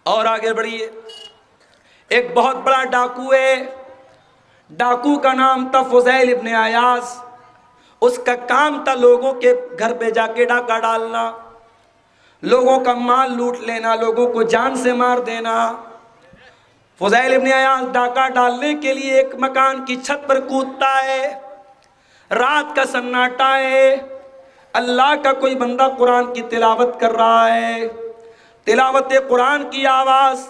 اور آگے بڑھیے، ایک بہت بڑا ڈاکو ہے، ڈاکو کا نام تھا فضیل ابن عیاض۔ اس کا کام تھا لوگوں کے گھر پہ جا کے ڈاکہ ڈالنا، لوگوں کا مال لوٹ لینا، لوگوں کو جان سے مار دینا۔ فضیل ابن عیاض ڈاکہ ڈالنے کے لیے ایک مکان کی چھت پر کودتا ہے، رات کا سناٹا ہے، اللہ کا کوئی بندہ قرآن کی تلاوت کر رہا ہے، تلاوت قرآن کی آواز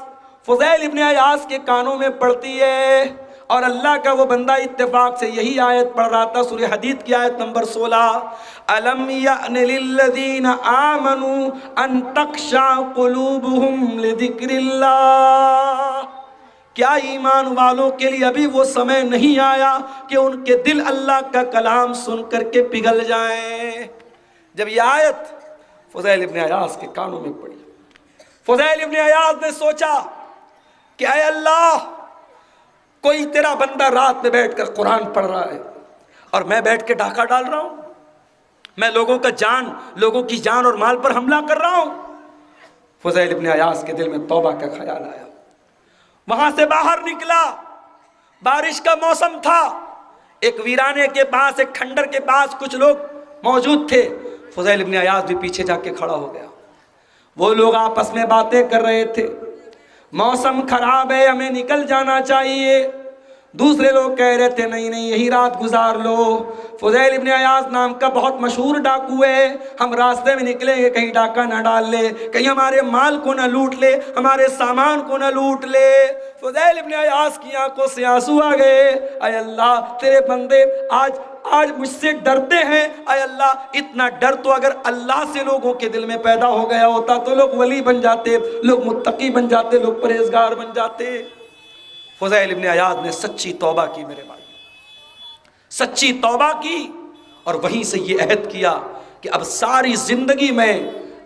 فضیل ابن عیاض کے کانوں میں پڑتی ہے، اور اللہ کا وہ بندہ اتفاق سے یہی آیت پڑھ رہا تھا، سورہ حدید کی آیت نمبر 16، أَلَمْ يَأْنِ لِلَّذِينَ آمَنُوا أَن تَخْشَعَ قُلُوبُهُمْ لِذِكْرِ اللَّهِ، کیا ایمان والوں کے لیے ابھی وہ سمے نہیں آیا کہ ان کے دل اللہ کا کلام سن کر کے پگھل جائیں؟ جب یہ آیت فضیل ابن عیاض کے کانوں میں پڑی، فضیل ابن عیاض نے سوچا کہ اے اللہ، کوئی تیرا بندہ رات میں بیٹھ کر قرآن پڑھ رہا ہے اور میں بیٹھ کے ڈاکہ ڈال رہا ہوں، میں لوگوں کی جان اور مال پر حملہ کر رہا ہوں۔ فضیل ابن عیاض کے دل میں توبہ کا خیال آیا، وہاں سے باہر نکلا، بارش کا موسم تھا، ایک ویرانے کے پاس، ایک کھنڈر کے پاس کچھ لوگ موجود تھے، فضیل ابن عیاض بھی پیچھے جا کے کھڑا ہو گیا۔ وہ لوگ آپس میں باتیں کر رہے تھے، موسم خراب ہے، ہمیں نکل جانا چاہیے۔ دوسرے لوگ کہہ رہے تھے نہیں نہیں یہی رات گزار لو، فضیل ابن عیاض نام کا بہت مشہور ڈاکو ہے، ہم راستے میں نکلیں گے کہیں ڈاکہ نہ ڈال لے، کہیں ہمارے مال کو نہ لوٹ لے، ہمارے سامان کو نہ لوٹ لے۔ فضیل ابن عیاض کی آنکھوں سے آنسو آ گئے، اے اللہ تیرے بندے آج مجھ سے ڈرتے ہیں، اے اللہ اتنا ڈر تو اگر اللہ سے لوگوں کے دل میں پیدا ہو گیا ہوتا تو لوگ ولی بن جاتے، لوگ متقی بن جاتے، لوگ پرہیزگار بن جاتے۔ فضیل ابن عیاض نے سچی توبہ کی، میرے بھائی سچی توبہ کی، اور وہیں سے یہ عہد کیا کہ اب ساری زندگی میں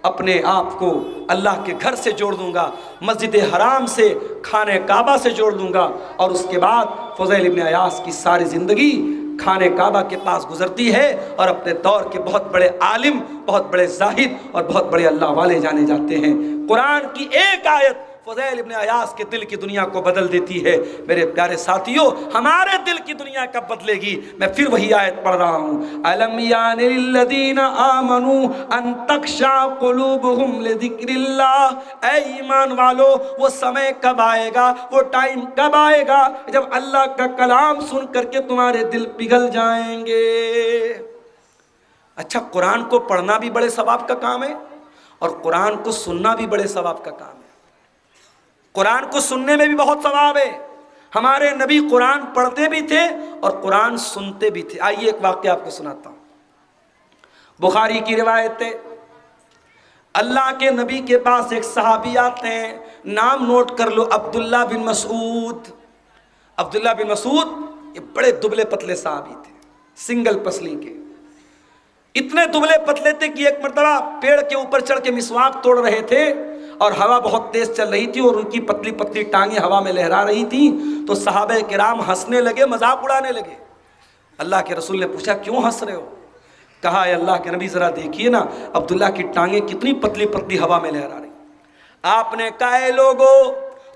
اپنے آپ کو اللہ کے گھر سے جوڑ دوں گا، مسجد حرام سے، خانہ کعبہ سے جوڑ دوں گا۔ اور اس کے بعد فضیل ابن عیاض کی ساری زندگی خانہ کعبہ کے پاس گزرتی ہے، اور اپنے دور کے بہت بڑے عالم، بہت بڑے زاہد اور بہت بڑے اللہ والے جانے جاتے ہیں۔ قرآن کی ایک آیت فضیل ابن عیاض کے دل کی دنیا کو بدل دیتی ہے۔ میرے پیارے ساتھیوں، ہمارے دل کی دنیا کب بدلے گی؟ میں پھر وہی آیت پڑھ رہا ہوں، أَلَمْ يَعْنِ لِلَّذِينَ آمَنُوا أَن تَخْشَعَ قُلُوبُهُمْ لِذِكْرِ اللَّهِ، اے ایمان والو وہ سمے کب آئے گا، وہ ٹائم کب آئے گا جب اللہ کا کلام سن کر کے تمہارے دل پگھل جائیں گے؟ اچھا، قرآن کو پڑھنا بھی بڑے ثواب کا کام ہے، اور قرآن کو سننا بھی بڑے ثواب کا کام ہے۔ قرآن کو سننے میں بھی بہت ثواب ہے۔ ہمارے نبی قرآن پڑھتے بھی تھے اور قرآن سنتے بھی تھے۔ آئیے ایک واقعہ آپ کو سناتا ہوں، بخاری کی روایت ہے۔ اللہ کے نبی کے پاس ایک صحابی آتے ہیں، نام نوٹ کر لو، عبداللہ بن مسعود۔ عبداللہ بن مسعود یہ بڑے دبلے پتلے صحابی تھے، سنگل پسلی کے، اتنے دبلے پتلے تھے کہ ایک مرتبہ پیڑ کے اوپر چڑھ کے مسواک توڑ رہے تھے، اور ہوا بہت تیز چل رہی تھی اور ان کی پتلی پتلی ٹانگیں ہوا میں لہرا رہی تھیں، تو صحابہ کرام ہنسنے لگے، مذاق اڑانے لگے۔ اللہ کے رسول نے پوچھا کیوں ہنس رہے ہو؟ کہا اے اللہ کے نبی ذرا دیکھیے نا، عبداللہ کی ٹانگیں کتنی پتلی پتلی ہوا میں لہرا رہی۔ آپ نے کہا اے لوگو،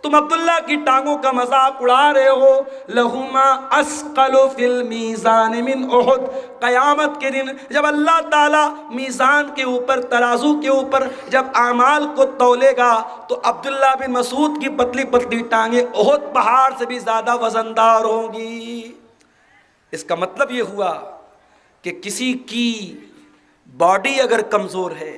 تم عبداللہ کی ٹانگوں کا مذاق اڑا رہے ہو، لہما اسقل فی المیزان من احد، قیامت کے دن جب اللہ تعالیٰ میزان کے اوپر، ترازو کے اوپر جب اعمال کو تولے گا تو عبداللہ بن مسعود کی پتلی پتلی ٹانگیں احد پہاڑ سے بھی زیادہ وزندار ہوں گی۔ اس کا مطلب یہ ہوا کہ کسی کی باڈی اگر کمزور ہے،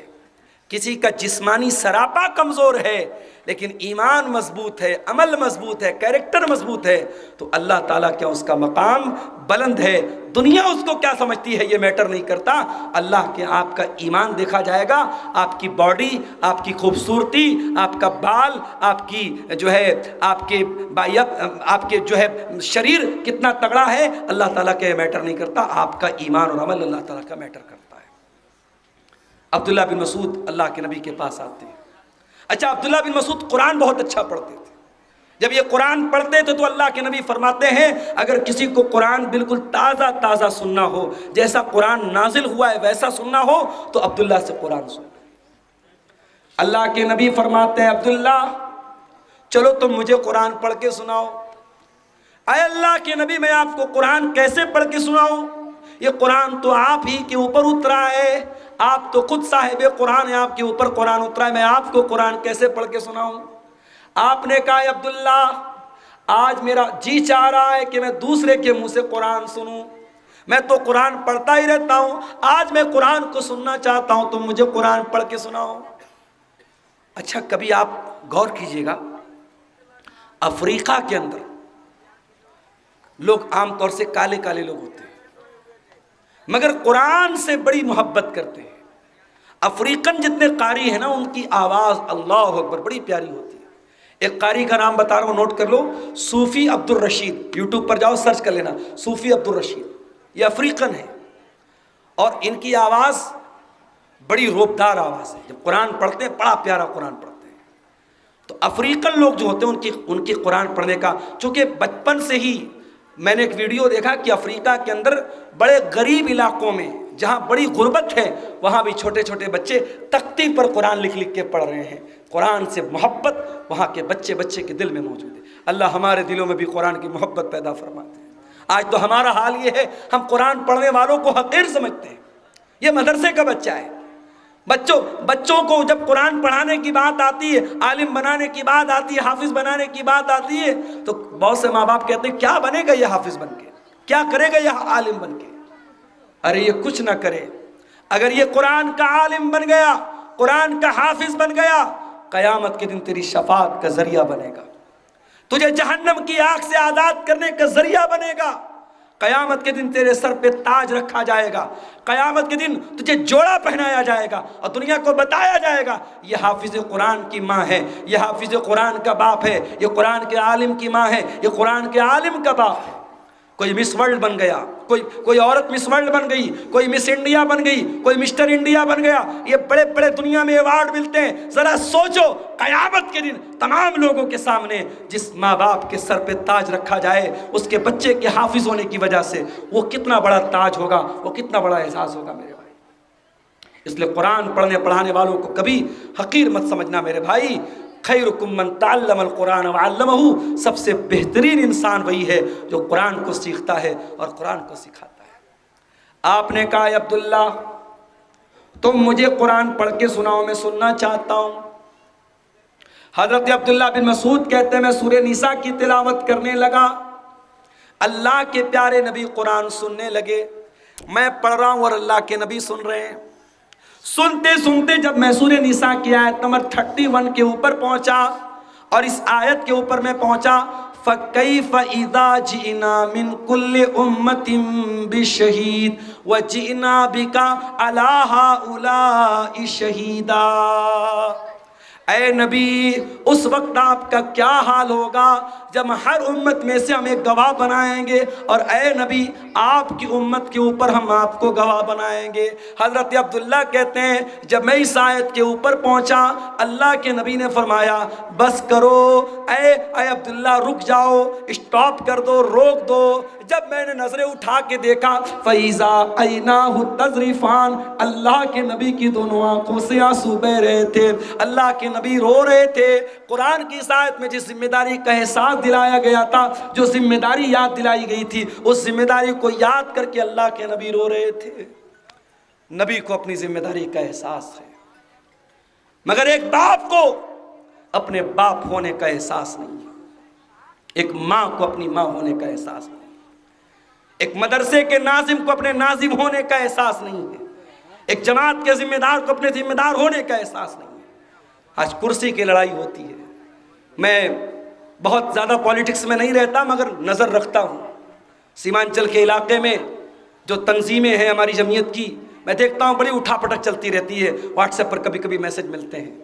کسی کا جسمانی سراپا کمزور ہے، لیکن ایمان مضبوط ہے، عمل مضبوط ہے، کیریکٹر مضبوط ہے، تو اللہ تعالیٰ کیا اس کا مقام بلند ہے۔ دنیا اس کو کیا سمجھتی ہے یہ میٹر نہیں کرتا، اللہ کے آپ کا ایمان دیکھا جائے گا، آپ کی باڈی، آپ کی خوبصورتی، آپ کا بال، آپ کی جو ہے آپ کے جو ہے شریر کتنا تگڑا ہے، اللہ تعالیٰ کا یہ میٹر نہیں کرتا، آپ کا ایمان اور عمل اللہ تعالیٰ کا میٹر کرتا ہے۔ عبداللہ بن مسعود اللہ کے نبی کے پاس آتے ہیں۔ اچھا، عبداللہ بن مسعود قرآن بہت اچھا پڑھتے تھے۔ جب یہ قرآن پڑھتے تھے تو اللہ کے نبی فرماتے ہیں اگر کسی کو قرآن بالکل تازہ تازہ سننا ہو، جیسا قرآن نازل ہوا ہے ویسا سننا ہو، تو عبداللہ سے قرآن سن۔ اللہ کے نبی فرماتے ہیں عبداللہ چلو تم مجھے قرآن پڑھ کے سناؤ۔ اے اللہ کے نبی میں آپ کو قرآن کیسے پڑھ کے سناؤں؟ یہ قرآن تو آپ ہی کے اوپر اترا ہے، آپ تو خود صاحب قرآن ہیں، آپ کے اوپر قرآن اترا ہے، میں آپ کو قرآن کیسے پڑھ کے سناؤں؟ آپ نے کہا اے عبداللہ آج میرا جی چاہ رہا ہے کہ میں دوسرے کے منہ سے قرآن سنوں، میں تو قرآن پڑھتا ہی رہتا ہوں، آج میں قرآن کو سننا چاہتا ہوں، تم مجھے قرآن پڑھ کے سناؤ۔ اچھا کبھی آپ غور کیجئے گا، افریقہ کے اندر لوگ عام طور سے کالے کالے لوگ ہوتے ہیں مگر قرآن سے بڑی محبت کرتے ہیں۔ افریقن جتنے قاری ہیں نا ان کی آواز اللہ اکبر بڑی پیاری ہوتی ہے۔ ایک قاری کا نام بتا رہا ہوں، نوٹ کر لو، صوفی عبدالرشید، یوٹیوب پر جاؤ سرچ کر لینا، صوفی عبدالرشید، یہ افریقن ہے اور ان کی آواز بڑی روبدار آواز ہے، جب قرآن پڑھتے ہیں بڑا پیارا قرآن پڑھتے ہیں۔ تو افریقن لوگ جو ہوتے ہیں ان کی قرآن پڑھنے کا، چونکہ بچپن سے ہی میں نے ایک ویڈیو دیکھا کہ افریقہ کے اندر بڑے غریب علاقوں میں جہاں بڑی غربت ہے وہاں بھی چھوٹے چھوٹے بچے تختی پر قرآن لکھ لکھ کے پڑھ رہے ہیں۔ قرآن سے محبت وہاں کے بچے بچے کے دل میں موجود ہے۔ اللہ ہمارے دلوں میں بھی قرآن کی محبت پیدا فرماتے ہیں۔ آج تو ہمارا حال یہ ہے، ہم قرآن پڑھنے والوں کو حقیر سمجھتے ہیں، یہ مدرسے کا بچہ ہے۔ بچوں کو جب قرآن پڑھانے کی بات آتی ہے، عالم بنانے کی بات آتی ہے، حافظ بنانے کی بات آتی ہے تو بہت سے ماں باپ کہتے ہیں کیا بنے گا یہ حافظ بن کے، کیا کرے گا یہ عالم بن کے؟ ارے یہ کچھ نہ کرے، اگر یہ قرآن کا عالم بن گیا، قرآن کا حافظ بن گیا، قیامت کے دن تیری شفاعت کا ذریعہ بنے گا، تجھے جہنم کی آگ سے آزاد کرنے کا ذریعہ بنے گا، قیامت کے دن تیرے سر پہ تاج رکھا جائے گا، قیامت کے دن تجھے جوڑا پہنایا جائے گا اور دنیا کو بتایا جائے گا یہ حافظ قرآن کی ماں ہے، یہ حافظ قرآن کا باپ ہے، یہ قرآن کے عالم کی ماں ہے، یہ قرآن کے عالم کا باپ ہے۔ کوئی مس ورلڈ بن گیا، کوئی عورت مس ورلڈ بن گئی، کوئی مس انڈیا بن گئی، کوئی مسٹر انڈیا بن گیا، یہ بڑے بڑے دنیا میں ایوارڈ ملتے ہیں۔ ذرا سوچو قیامت کے دن تمام لوگوں کے سامنے جس ماں باپ کے سر پہ تاج رکھا جائے اس کے بچے کے حافظ ہونے کی وجہ سے وہ کتنا بڑا تاج ہوگا، وہ کتنا بڑا اعزاز ہوگا میرے بھائی۔ اس لیے قرآن پڑھنے پڑھانے والوں کو کبھی حقیر مت سمجھنا میرے بھائی۔ خیرکم من تعلم القرآن وعلمہ، سب سے بہترین انسان وہی ہے جو قرآن کو سیکھتا ہے اور قرآن کو سکھاتا ہے۔ آپ نے کہا عبداللہ تم مجھے قرآن پڑھ کے سناؤ، میں سننا چاہتا ہوں۔ حضرت عبداللہ بن مسعود کہتے ہیں میں سورہ نساء کی تلاوت کرنے لگا، اللہ کے پیارے نبی قرآن سننے لگے، میں پڑھ رہا ہوں اور اللہ کے نبی سن رہے ہیں۔ سنتے سنتے جب میں سورہ نساء کی آیت نمبر 31 کے اوپر پہنچا اور اس آیت کے اوپر میں پہنچا فَكَيْفَ إِذَا جِئْنَا مِن كُلِّ أُمَّةٍ بِشَهِيدٍ وَجِئْنَا بِكَ عَلَىٰ هَٰؤُلَاءِ شَهِيدًا۔ اے نبی اس وقت آپ کا کیا حال ہوگا جب ہر امت میں سے ہم ایک گواہ بنائیں گے، اور اے نبی آپ کی امت کے اوپر ہم آپ کو گواہ بنائیں گے۔ حضرت عبداللہ کہتے ہیں جب میں اس آیت کے اوپر پہنچا اللہ کے نبی نے فرمایا بس کرو، اے عبداللہ رک جاؤ، اسٹاپ کر دو، روک دو۔ جب میں نے نظریں اٹھا کے دیکھا فَإِذَا عَيْنَاهُ تَذْرِفَانِ، اللہ کے نبی کی دونوں آنکھوں سے آنسو بہ رہے تھے، اللہ کے نبی رو رہے تھے۔ قرآن کی اس آیت میں جس ذمہ داری کا احساس دلایا گیا تھا، جو ذمہ داری یاد دلائی گئی تھی، اس ذمہ داری کو یاد کر کے اللہ کے نبی رو رہے تھے۔ نبی کو اپنی ذمہ داری کا احساس ہے، مگر ایک باپ کو اپنے باپ ہونے کا احساس نہیں ہے، ایک ماں کو اپنی ماں ہونے کا احساس نہیں ہے، ایک مدرسے کے ناظم کو اپنے ناظم ہونے کا احساس نہیں ہے، ایک جماعت کے ذمہ دار کو اپنے ذمہ دار ہونے کا احساس نہیں ہے۔ آج کرسی کی لڑائی ہوتی ہے، میں بہت زیادہ پولیٹکس میں نہیں رہتا مگر نظر رکھتا ہوں، سیمانچل کے علاقے میں جو تنظیمیں ہیں ہماری جمعیت کی، میں دیکھتا ہوں بڑی اٹھا پٹک چلتی رہتی ہے، واٹس ایپ پر کبھی کبھی میسج ملتے ہیں،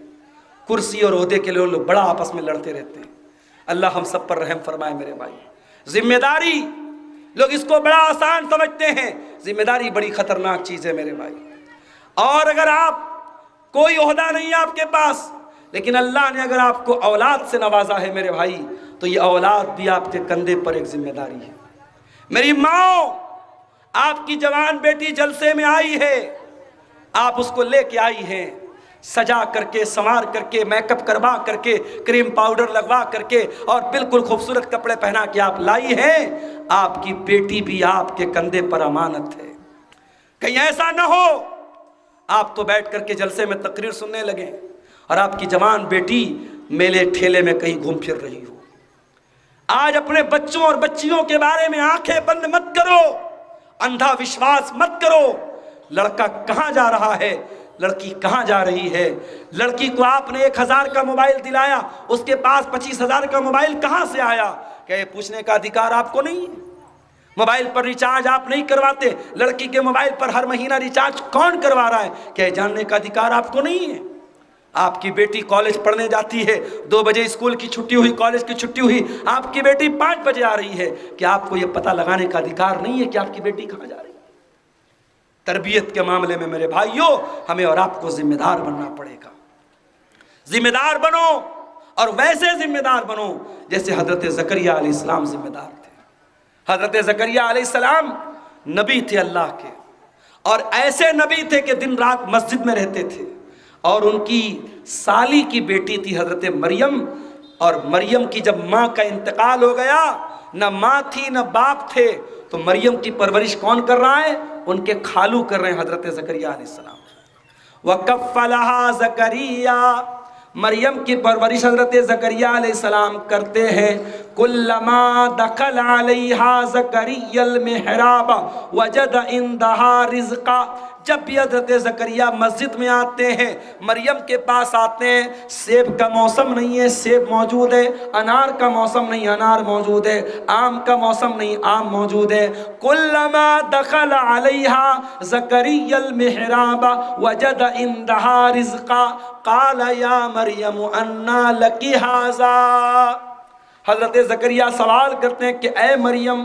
کرسی اور عہدے کے لیے لوگ بڑا آپس میں لڑتے رہتے ہیں۔ اللہ ہم سب پر رحم فرمائے میرے بھائی۔ ذمہ داری لوگ اس کو بڑا آسان سمجھتے ہیں، ذمہ داری بڑی خطرناک چیز ہے میرے بھائی۔ اور اگر آپ کوئی عہدہ نہیں ہے آپ کے پاس، لیکن اللہ نے اگر آپ کو اولاد سے نوازا ہے میرے بھائی، تو یہ اولاد بھی آپ کے کندھے پر ایک ذمہ داری ہے۔ میری ماں، آپ کی جوان بیٹی جلسے میں آئی ہے، آپ اس کو لے کے آئی ہیں، سجا کر کے، سنوار کر کے، میک اپ کروا کر کے، کریم پاؤڈر لگوا کر کے اور بالکل خوبصورت کپڑے پہنا کے آپ لائی ہیں، آپ کی بیٹی بھی آپ کے کندھے پر امانت ہے۔ کہیں ایسا نہ ہو آپ تو بیٹھ کر کے جلسے میں تقریر سننے لگیں اور آپ کی جوان بیٹی میلے ٹھیلے میں کہیں گھوم پھر رہی ہو۔ آج اپنے بچوں اور بچیوں کے بارے میں آنکھیں بند مت کرو، اندھا وشواس مت کرو۔ لڑکا کہاں جا رہا ہے، لڑکی کہاں جا رہی ہے؟ لڑکی کو آپ نے 1000 کا موبائل دلایا، اس کے پاس 25,000 کا موبائل کہاں سے آیا؟ کیا یہ پوچھنے کا ادھیکار آپ کو نہیں ہے؟ موبائل پر ریچارج آپ نہیں کرواتے، لڑکی کے موبائل پر ہر مہینہ ریچارج کون کروا رہا ہے؟ کیا یہ جاننے کا ادھیکار آپ کو نہیں ہے؟ آپ کی بیٹی کالج پڑھنے جاتی ہے، 2 بجے اسکول کی چھٹی ہوئی، کالج کی چھٹی ہوئی، آپ کی بیٹی 5 بجے آ رہی ہے، کیا آپ کو یہ پتہ لگانے کا ادھیکار نہیں ہے کہ آپ کی بیٹی کہاں جا رہی ہے؟ تربیت کے معاملے میں میرے بھائیوں ہمیں اور آپ کو ذمہ دار بننا پڑے گا۔ ذمہ دار بنو، اور ویسے ذمہ دار بنو جیسے حضرت زکریا علیہ السلام ذمہ دار تھے۔ حضرت زکریا علیہ السلام نبی تھے اللہ کے، اور ایسے نبی تھے کہ دن رات مسجد میں رہتے تھے، اور ان کی سالی کی بیٹی تھی حضرت مریم، اور مریم کی جب ماں کا انتقال ہو گیا، نہ ماں تھی نہ باپ تھے، تو مریم کی پرورش کون کر رہا ہے؟ ان کے خالو کر رہے ہیں، حضرت زکریا علیہ السلام۔ وَكَفَّلَهَا زَكَرِيَّا، مریم کی پرورش حضرت زکریا علیہ السلام کرتے ہیں۔ كُلَّمَا دَخَلَ عَلَيْهَا زَكَرِيَّا الْمِحْرَابَ وَجَدَ عِندَهَا رِزْقًا، جب بھی حضرت زکریا مسجد میں آتے ہیں، مریم کے پاس آتے ہیں، سیب کا موسم نہیں ہے، سیب موجود ہے، انار کا موسم نہیں، انار موجود ہے، آم کا موسم نہیں، آم موجود ہے۔ کلما دخل علیہا زکریا المحراب وجد عندہا رزقا قال یا مریم انا لکی ھذا، حضرت زکریا سوال کرتے ہیں کہ اے مریم،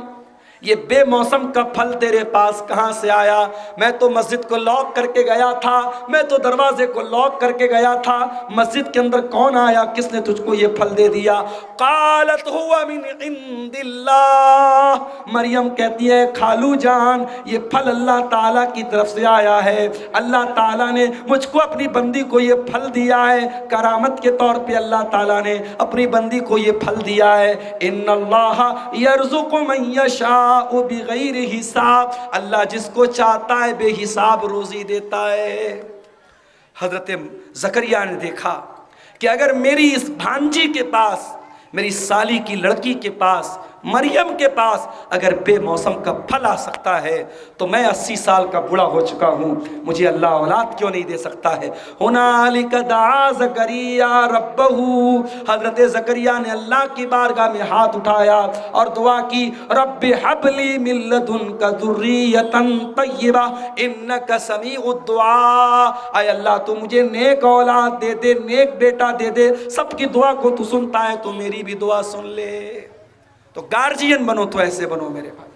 یہ بے موسم کا پھل تیرے پاس کہاں سے آیا؟ میں تو مسجد کو لاک کر کے گیا تھا، میں تو دروازے کو لاک کر کے گیا تھا، مسجد کے اندر کون آیا؟ کس نے تجھ کو یہ پھل دے دیا؟ قالت هو من عند اللہ، مریم کہتی ہے خالو جان یہ پھل اللہ تعالیٰ کی طرف سے آیا ہے، اللہ تعالیٰ نے مجھ کو اپنی بندی کو یہ پھل دیا ہے، کرامت کے طور پہ اللہ تعالیٰ نے اپنی بندی کو یہ پھل دیا ہے۔ ان اللہ یرزق من یشاء بغیر حساب، اللہ جس کو چاہتا ہے بے حساب روزی دیتا ہے۔ حضرت زکریا نے دیکھا کہ اگر میری اس بھانجی کے پاس، میری سالی کی لڑکی کے پاس، مریم کے پاس اگر بے موسم کا پھل آ سکتا ہے تو میں 80 سال کا بوڑھا ہو چکا ہوں، مجھے اللہ اولاد کیوں نہیں دے سکتا ہے؟ ہنالک دعا زکریا ربہ، حضرت زکریا نے اللہ کی بارگاہ میں ہاتھ اٹھایا اور دعا کی، رب ہب لی من لدنک ذریۃ طیبہ انک سمیع الدعاء، اے اللہ تو مجھے نیک اولاد دے دے، نیک بیٹا دے دے، سب کی دعا کو تو سنتا ہے، تو میری بھی دعا سن لے۔ تو گارجین بنو تو ایسے بنو میرے بھائی،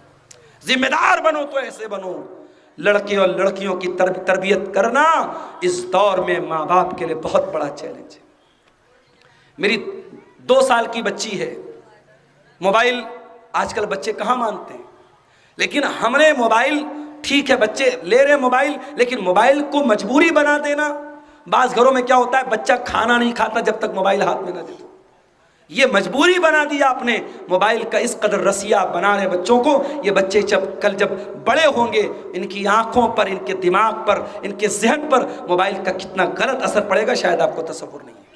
ذمہ دار بنو تو ایسے بنو۔ لڑکے اور لڑکیوں کی تربیت کرنا اس دور میں ماں باپ کے لیے بہت بڑا چیلنج ہے۔ میری 2 سال کی بچی ہے، موبائل آج کل بچے کہاں مانتے ہیں، لیکن ہم نے موبائل، ٹھیک ہے بچے لے رہے موبائل، لیکن موبائل کو مجبوری بنا دینا۔ بعض گھروں میں کیا ہوتا ہے، بچہ کھانا نہیں کھاتا جب تک موبائل ہاتھ میں نہ دے دو، یہ مجبوری بنا دیا آپ نے۔ موبائل کا اس قدر رسیہ بنا رہے بچوں کو، یہ بچے جب بڑے ہوں گے، ان کی آنکھوں پر، ان کے دماغ پر، ان کے ذہن پر موبائل کا کتنا غلط اثر پڑے گا شاید آپ کو تصور نہیں ہے۔